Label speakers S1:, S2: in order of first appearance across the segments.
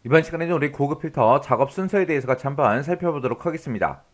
S1: 이번 시간에는 우리 고급 필터 작업 순서에 대해서 같이 한번 살펴보도록 하겠습니다.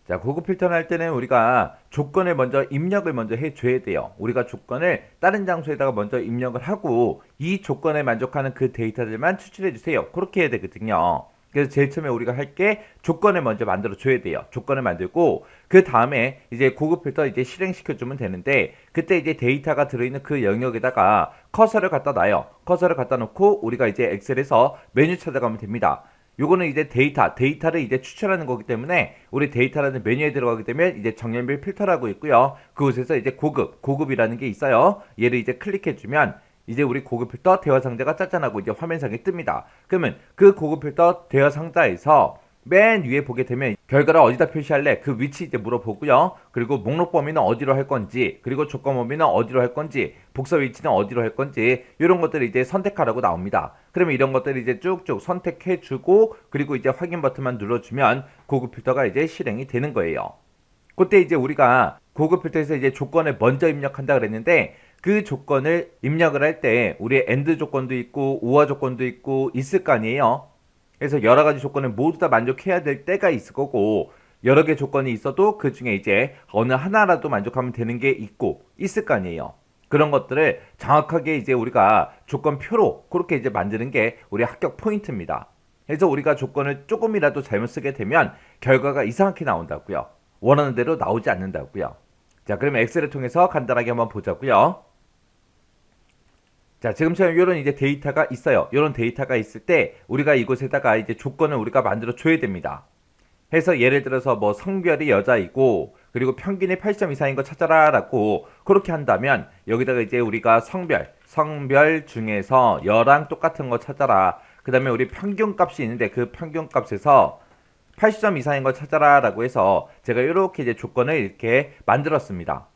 S1: 자, 고급 필터를 할 때는 우리가 조건을 먼저 입력을 먼저 해줘야 돼요. 우리가 조건을 다른 장소에다가 먼저 입력을 하고 이 조건에 만족하는 그 데이터들만 추출해주세요. 그렇게 해야 되거든요. 그래서 제일 처음에 우리가 할 게 조건을 먼저 만들어 줘야 돼요. 조건을 만들고 그 다음에 이제 고급 필터 이제 실행시켜 주면 되는데 그때 이제 데이터가 들어있는 그 영역에다가 커서를 갖다 놔요. 커서를 갖다 놓고 우리가 이제 엑셀에서 메뉴 찾아가면 됩니다. 요거는 이제 데이터를 이제 추출하는 거기 때문에 우리 데이터라는 메뉴에 들어가게 되면 이제 정렬별 필터라고 있고요. 그곳에서 이제 고급이라는 게 있어요. 얘를 이제 클릭해주면 이제 우리 고급 필터 대화 상자가 짜잔하고 이제 화면상에 뜹니다. 그러면 그 고급 필터 대화 상자에서 맨 위에 보게 되면 결과를 어디다 표시할래? 그 위치 이제 물어보고요. 그리고 목록 범위는 어디로 할 건지, 그리고 조건 범위는 어디로 할 건지, 복사 위치는 어디로 할 건지, 이런 것들을 이제 선택하라고 나옵니다. 그러면 이런 것들을 이제 쭉쭉 선택해주고, 그리고 이제 확인 버튼만 눌러주면 고급 필터가 이제 실행이 되는 거예요. 그때 이제 우리가 고급 필터에서 이제 조건을 먼저 입력한다 그랬는데, 그 조건을 입력을 할 때 우리의 엔드 조건도 있고 우화 조건도 있고 있을 거 아니에요. 그래서 여러 가지 조건을 모두 다 만족해야 될 때가 있을 거고 여러 개 조건이 있어도 그 중에 이제 어느 하나라도 만족하면 되는 게 있고 있을 거 아니에요. 그런 것들을 정확하게 이제 우리가 조건표로 그렇게 이제 만드는 게 우리 합격 포인트입니다. 그래서 우리가 조건을 조금이라도 잘못 쓰게 되면 결과가 이상하게 나온다고요. 원하는 대로 나오지 않는다고요. 자, 그러면 엑셀을 통해서 간단하게 한번 보자고요. 자, 지금처럼 이런 이제 데이터가 있어요. 이런 데이터가 있을 때 우리가 이곳에다가 이제 조건을 우리가 만들어 줘야 됩니다. 해서 예를 들어서 뭐 성별이 여자이고 그리고 평균이 8점 이상인 거 찾아라라고 그렇게 한다면 여기다가 이제 우리가 성별 중에서 여랑 똑같은 거 찾아라. 그다음에 우리 평균 값이 있는데 그 평균 값에서 80점 이상인 거 찾아라라고 해서 제가 이렇게 이제 조건을 이렇게 만들었습니다.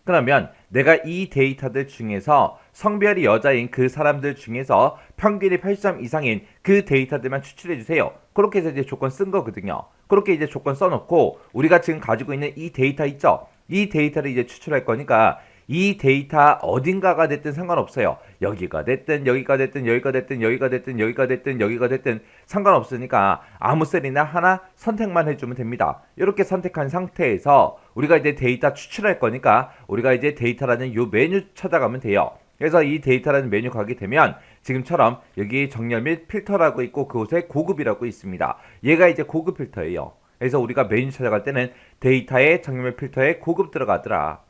S1: 그러면 내가 이 데이터들 중에서 성별이 여자인 그 사람들 중에서 평균이 80점 이상인 그 데이터들만 추출해 주세요. 그렇게 해서 이제 조건 쓴 거거든요. 그렇게 이제 조건 써놓고 우리가 지금 가지고 있는 이 데이터 있죠? 이 데이터를 이제 추출할 거니까 이 데이터 어딘가가 됐든 상관없어요. 여기가 됐든 여기가 됐든 여기가 됐든 여기가 됐든 여기가 됐든 여기가 됐든 상관없으니까 아무 셀이나 하나 선택만 해주면 됩니다. 이렇게 선택한 상태에서 우리가 이제 데이터 추출할 거니까 우리가 이제 데이터라는 요 메뉴 찾아가면 돼요. 그래서 이 데이터라는 메뉴 가게 되면 지금처럼 여기 정렬 및 필터라고 있고 그곳에 고급이라고 있습니다. 얘가 이제 고급 필터예요. 그래서 우리가 메뉴 찾아갈 때는 데이터에 정렬 및 필터에 고급 들어가더라.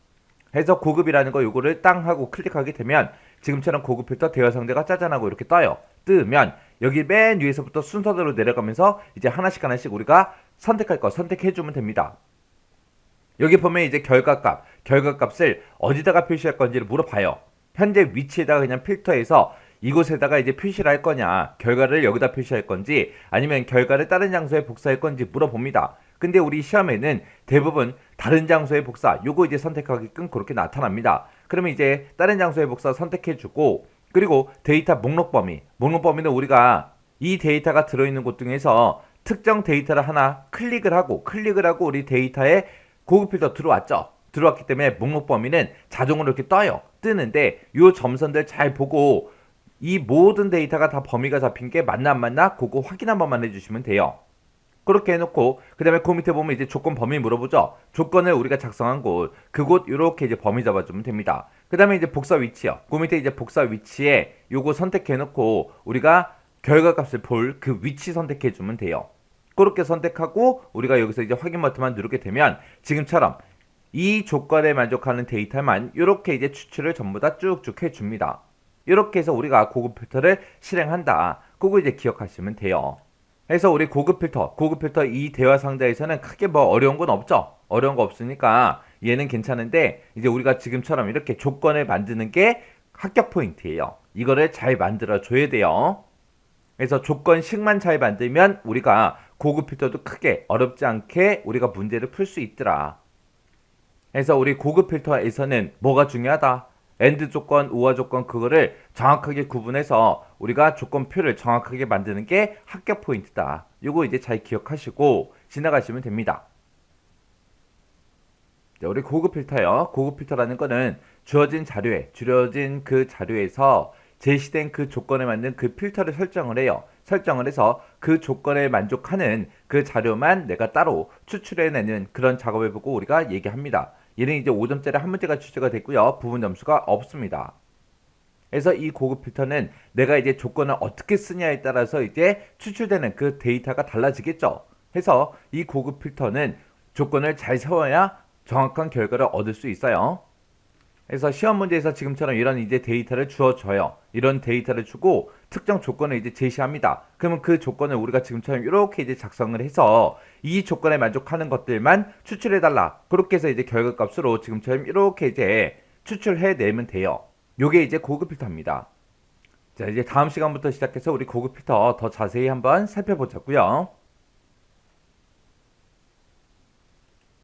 S1: 해서 고급이라는 거 요거를 땅 하고 클릭하게 되면 지금처럼 고급 필터 대화 상대가 짜잔하고 이렇게 떠요. 뜨면 여기 맨 위에서부터 순서대로 내려가면서 이제 하나씩 우리가 선택할 거 선택해주면 됩니다. 여기 보면 이제 결과값을 어디다가 표시할 건지를 물어봐요. 현재 위치에다가 그냥 필터해서 이곳에다가 이제 표시를 할 거냐, 결과를 여기다 표시할 건지, 아니면 결과를 다른 장소에 복사할 건지 물어봅니다. 근데 우리 시험에는 대부분 다른 장소의 복사, 요거 이제 선택하게끔 그렇게 나타납니다. 그러면 이제 다른 장소의 복사 선택해주고, 그리고 데이터 목록 범위는 우리가 이 데이터가 들어있는 곳 중에서 특정 데이터를 하나 클릭을 하고 우리 데이터에 고급 필터 들어왔죠. 들어왔기 때문에 목록 범위는 자동으로 이렇게 떠요. 뜨는데 요 점선들 잘 보고 이 모든 데이터가 다 범위가 잡힌 게 맞나 안 맞나 그거 확인 한 번만 해주시면 돼요. 그렇게 해놓고 그 다음에 그 밑에 보면 이제 조건 범위 물어보죠. 조건을 우리가 작성한 곳 그곳 이렇게 이제 범위 잡아주면 됩니다. 그 다음에 이제 복사 위치요. 그 밑에 이제 복사 위치에 요거 선택해놓고 우리가 결과값을 볼 그 위치 선택해주면 돼요. 그렇게 선택하고 우리가 여기서 이제 확인 버튼만 누르게 되면 지금처럼 이 조건에 만족하는 데이터만 이렇게 이제 추출을 전부 다 쭉쭉 해줍니다. 이렇게 해서 우리가 고급 필터를 실행한다. 그거 이제 기억하시면 돼요. 그래서 우리 고급 필터 이 대화 상자에서는 크게 뭐 어려운 건 없죠. 어려운 거 없으니까 얘는 괜찮은데 이제 우리가 지금처럼 이렇게 조건을 만드는 게 합격 포인트예요. 이거를 잘 만들어 줘야 돼요. 그래서 조건식만 잘 만들면 우리가 고급 필터도 크게 어렵지 않게 우리가 문제를 풀 수 있더라. 그래서 우리 고급 필터에서는 뭐가 중요하다? 엔드 조건, 우화 조건 그거를 정확하게 구분해서 우리가 조건표를 정확하게 만드는 게 합격 포인트다. 요거 이제 잘 기억하시고 지나가시면 됩니다. 자, 우리 고급 필터요. 고급 필터라는 거는 주어진 그 자료에서 제시된 그 조건에 맞는 그 필터를 설정을 해요. 설정을 해서 그 조건에 만족하는 그 자료만 내가 따로 추출해내는 그런 작업을 보고 우리가 얘기합니다. 얘는 이제 5점짜리 한 문제가 출제가 됐고요. 부분 점수가 없습니다. 그래서 이 고급 필터는 내가 이제 조건을 어떻게 쓰냐에 따라서 이제 추출되는 그 데이터가 달라지겠죠. 해서 이 고급 필터는 조건을 잘 세워야 정확한 결과를 얻을 수 있어요. 그래서 시험 문제에서 지금처럼 이런 이제 데이터를 주어줘요. 이런 데이터를 주고 특정 조건을 이제 제시합니다. 그러면 그 조건을 우리가 지금처럼 이렇게 이제 작성을 해서 이 조건에 만족하는 것들만 추출해달라. 그렇게 해서 이제 결과값으로 지금처럼 이렇게 이제 추출해내면 돼요. 요게 이제 고급 필터입니다. 자, 이제 다음 시간부터 시작해서 우리 고급 필터 더 자세히 한번 살펴보자고요.